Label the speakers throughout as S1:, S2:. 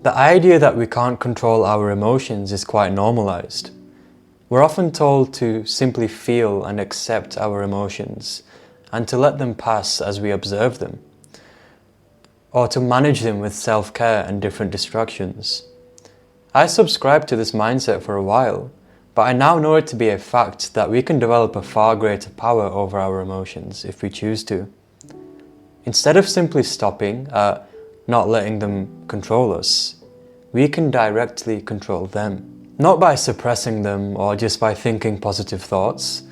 S1: The idea that we can't control our emotions is quite normalized. We're often told to simply feel and accept our emotions and to let them pass as we observe them, or to manage them with self-care and different distractions. I subscribed to this mindset for a while, but I now know it to be a fact that we can develop a far greater power over our emotions if we choose to. Instead of simply stopping at not letting them control us, we can directly control them. Not by suppressing them or just by thinking positive thoughts,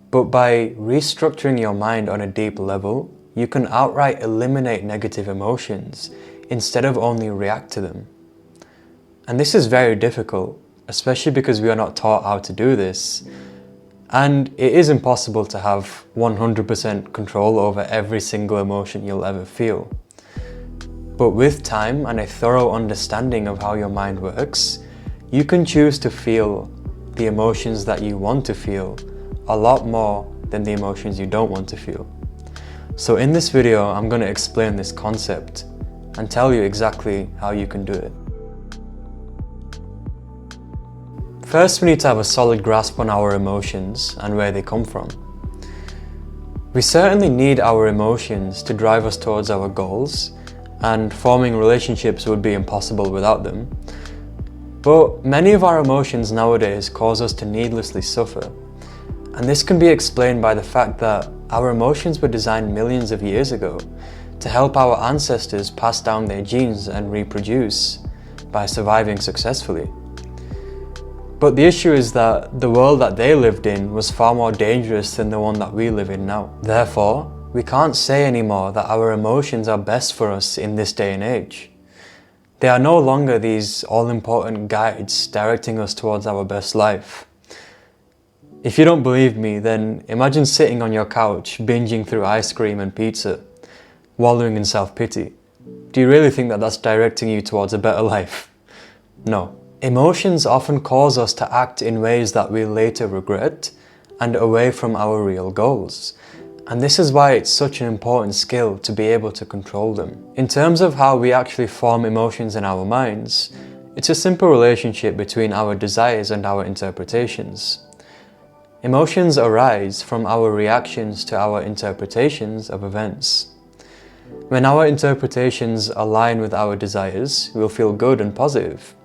S1: but by restructuring your mind on a deep level, you can outright eliminate negative emotions instead of only react to them. And this is very difficult, especially because we are not taught how to do this. And it is impossible to have 100% control over every single emotion you'll ever feel. But with time and a thorough understanding of how your mind works, you can choose to feel the emotions that you want to feel a lot more than the emotions you don't want to feel. So in this video, I'm going to explain this concept and tell you exactly how you can do it. First, we need to have a solid grasp on our emotions and where they come from. We certainly need our emotions to drive us towards our goals, and forming relationships would be impossible without them. But many of our emotions nowadays cause us to needlessly suffer. And this can be explained by the fact that our emotions were designed millions of years ago to help our ancestors pass down their genes and reproduce by surviving successfully. But the issue is that the world that they lived in was far more dangerous than the one that we live in now. Therefore, we can't say anymore that our emotions are best for us in this day and age. They are no longer these all-important guides directing us towards our best life. If you don't believe me, then imagine sitting on your couch, binging through ice cream and pizza, wallowing in self-pity. Do you really think that that's directing you towards a better life? No. Emotions often cause us to act in ways that we later regret and away from our real goals. And this is why it's such an important skill to be able to control them. In terms of how we actually form emotions in our minds, it's a simple relationship between our desires and our interpretations. Emotions arise from our reactions to our interpretations of events. When our interpretations align with our desires, we'll feel good and positive.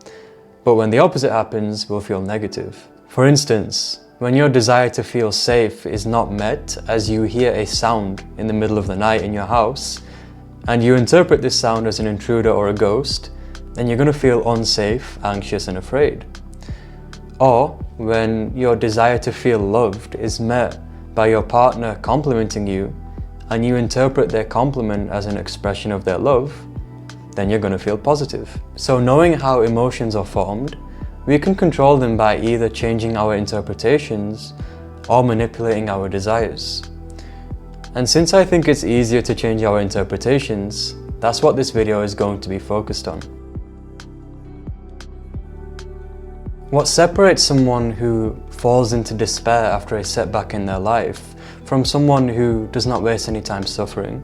S1: But when the opposite happens, we'll feel negative. For instance, when your desire to feel safe is not met as you hear a sound in the middle of the night in your house, and you interpret this sound as an intruder or a ghost, then you're going to feel unsafe, anxious and afraid. Or when your desire to feel loved is met by your partner complimenting you, and you interpret their compliment as an expression of their love, then you're going to feel positive. So knowing how emotions are formed, we can control them by either changing our interpretations or manipulating our desires. And since I think it's easier to change our interpretations, that's what this video is going to be focused on. What separates someone who falls into despair after a setback in their life from someone who does not waste any time suffering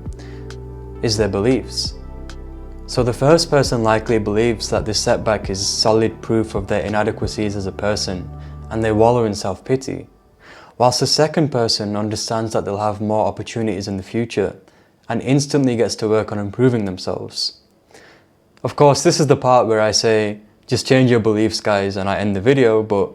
S1: is their beliefs. So the first person likely believes that this setback is solid proof of their inadequacies as a person, and they wallow in self-pity, whilst the second person understands that they'll have more opportunities in the future and instantly gets to work on improving themselves. Of course, this is the part where I say, just change your beliefs, guys, and I end the video, but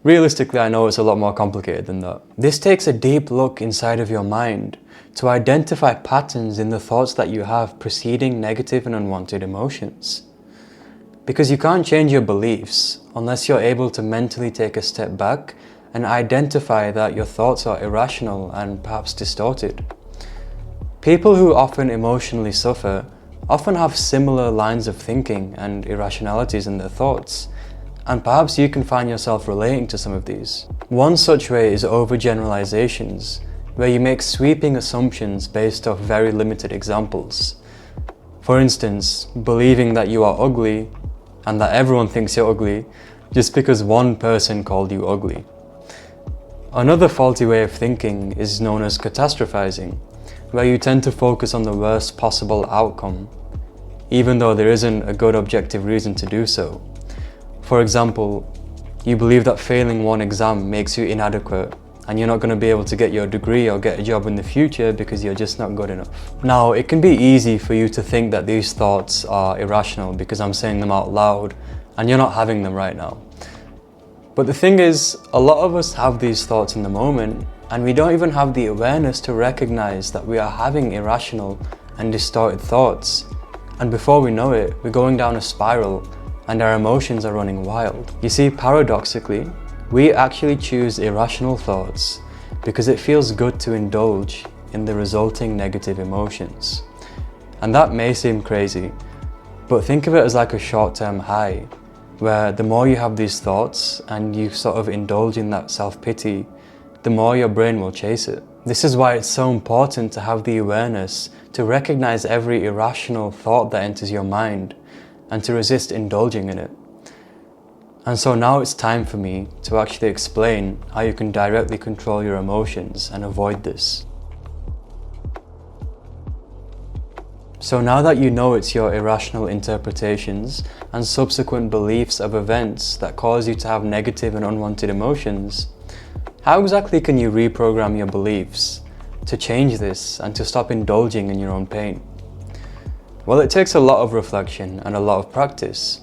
S1: realistically, I know it's a lot more complicated than that. This takes a deep look inside of your mind to identify patterns in the thoughts that you have preceding negative and unwanted emotions. Because you can't change your beliefs unless you're able to mentally take a step back and identify that your thoughts are irrational and perhaps distorted. People who often emotionally suffer often have similar lines of thinking and irrationalities in their thoughts, and perhaps you can find yourself relating to some of these. One such way is overgeneralizations, where you make sweeping assumptions based off very limited examples. For instance, believing that you are ugly and that everyone thinks you're ugly just because one person called you ugly. Another faulty way of thinking is known as catastrophizing, where you tend to focus on the worst possible outcome even though there isn't a good objective reason to do so. For example, you believe that failing one exam makes you inadequate and you're not going to be able to get your degree or get a job in the future because you're just not good enough. Now, it can be easy for you to think that these thoughts are irrational because I'm saying them out loud and you're not having them right now. But the thing is, a lot of us have these thoughts in the moment and we don't even have the awareness to recognize that we are having irrational and distorted thoughts. And before we know it, we're going down a spiral and our emotions are running wild. You see, paradoxically, we actually choose irrational thoughts because it feels good to indulge in the resulting negative emotions. And that may seem crazy, but think of it as like a short-term high, where the more you have these thoughts and you sort of indulge in that self-pity, the more your brain will chase it. This is why it's so important to have the awareness to recognize every irrational thought that enters your mind and to resist indulging in it. And so now it's time for me to actually explain how you can directly control your emotions and avoid this. So now that you know it's your irrational interpretations and subsequent beliefs of events that cause you to have negative and unwanted emotions, how exactly can you reprogram your beliefs to change this and to stop indulging in your own pain? Well, it takes a lot of reflection and a lot of practice.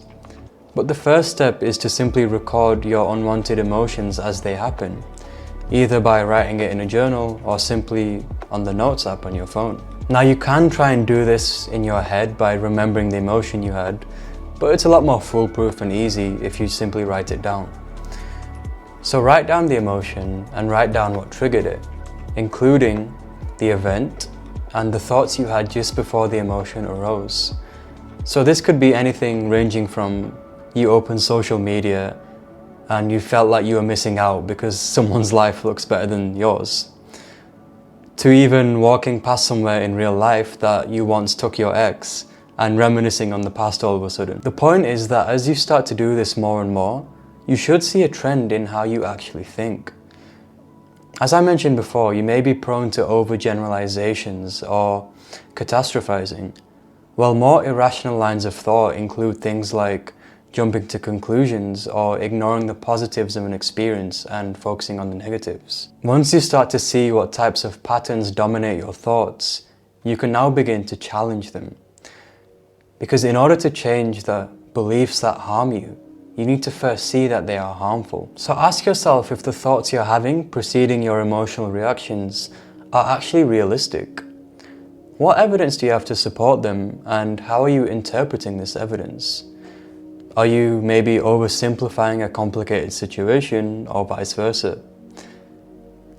S1: But the first step is to simply record your unwanted emotions as they happen, either by writing it in a journal or simply on the Notes app on your phone. Now, you can try and do this in your head by remembering the emotion you had, but it's a lot more foolproof and easy if you simply write it down. So write down the emotion and write down what triggered it, including the event and the thoughts you had just before the emotion arose. So this could be anything ranging from you opened social media and you felt like you were missing out because someone's life looks better than yours, to even walking past somewhere in real life that you once took your ex and reminiscing on the past all of a sudden. The point is that as you start to do this more and more, you should see a trend in how you actually think. As I mentioned before, you may be prone to overgeneralizations or catastrophizing, while more irrational lines of thought include things like jumping to conclusions or ignoring the positives of an experience and focusing on the negatives. Once you start to see what types of patterns dominate your thoughts, you can now begin to challenge them. Because in order to change the beliefs that harm you, you need to first see that they are harmful. So ask yourself if the thoughts you're having preceding your emotional reactions are actually realistic. What evidence do you have to support them, and how are you interpreting this evidence? Are you maybe oversimplifying a complicated situation, or vice versa?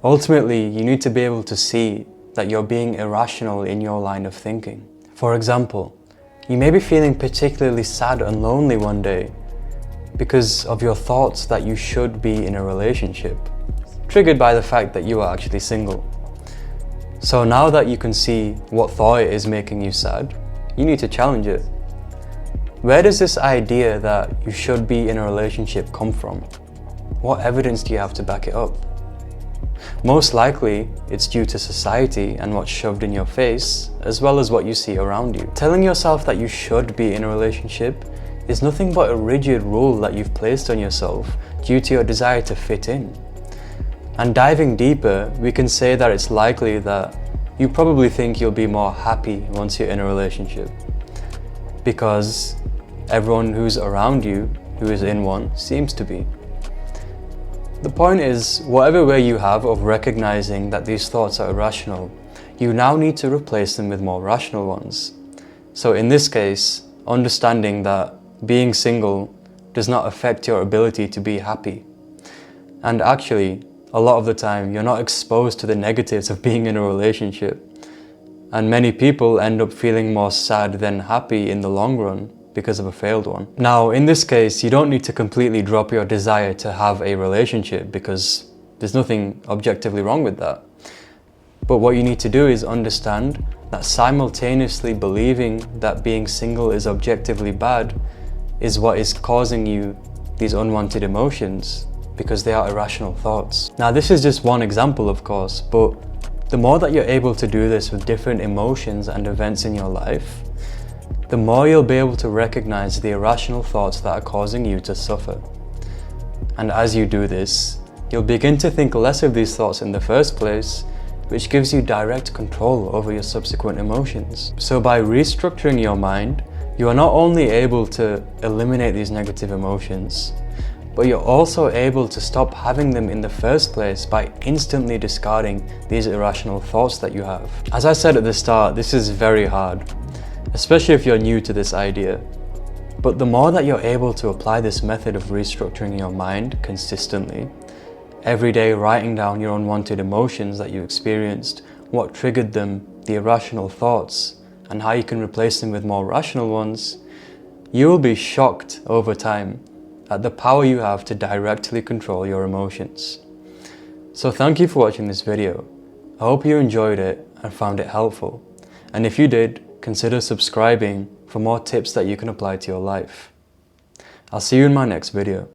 S1: Ultimately, you need to be able to see that you're being irrational in your line of thinking. For example, you may be feeling particularly sad and lonely one day because of your thoughts that you should be in a relationship, triggered by the fact that you are actually single. So now that you can see what thought is making you sad, you need to challenge it. Where does this idea that you should be in a relationship come from? What evidence do you have to back it up? Most likely, it's due to society and what's shoved in your face, as well as what you see around you. Telling yourself that you should be in a relationship is nothing but a rigid rule that you've placed on yourself due to your desire to fit in. And diving deeper, we can say that it's likely that you probably think you'll be more happy once you're in a relationship, because everyone who's around you who is in one seems to be. The point is, whatever way you have of recognizing that these thoughts are irrational, you now need to replace them with more rational ones. So in this case, understanding that being single does not affect your ability to be happy. And actually, a lot of the time, you're not exposed to the negatives of being in a relationship. And many people end up feeling more sad than happy in the long run because of a failed one. Now, in this case, you don't need to completely drop your desire to have a relationship because there's nothing objectively wrong with that. But what you need to do is understand that simultaneously believing that being single is objectively bad is what is causing you these unwanted emotions, because they are irrational thoughts. Now, this is just one example, of course, but the more that you're able to do this with different emotions and events in your life, the more you'll be able to recognize the irrational thoughts that are causing you to suffer. And as you do this, you'll begin to think less of these thoughts in the first place, which gives you direct control over your subsequent emotions. So by restructuring your mind, you are not only able to eliminate these negative emotions, but you're also able to stop having them in the first place by instantly discarding these irrational thoughts that you have. As I said at the start, this is very hard, especially if you're new to this idea. But the more that you're able to apply this method of restructuring your mind consistently, every day writing down your unwanted emotions that you experienced, what triggered them, the irrational thoughts, and how you can replace them with more rational ones, you will be shocked over time at the power you have to directly control your emotions. So thank you for watching this video. I hope you enjoyed it and found it helpful. And if you did, consider subscribing for more tips that you can apply to your life. I'll see you in my next video.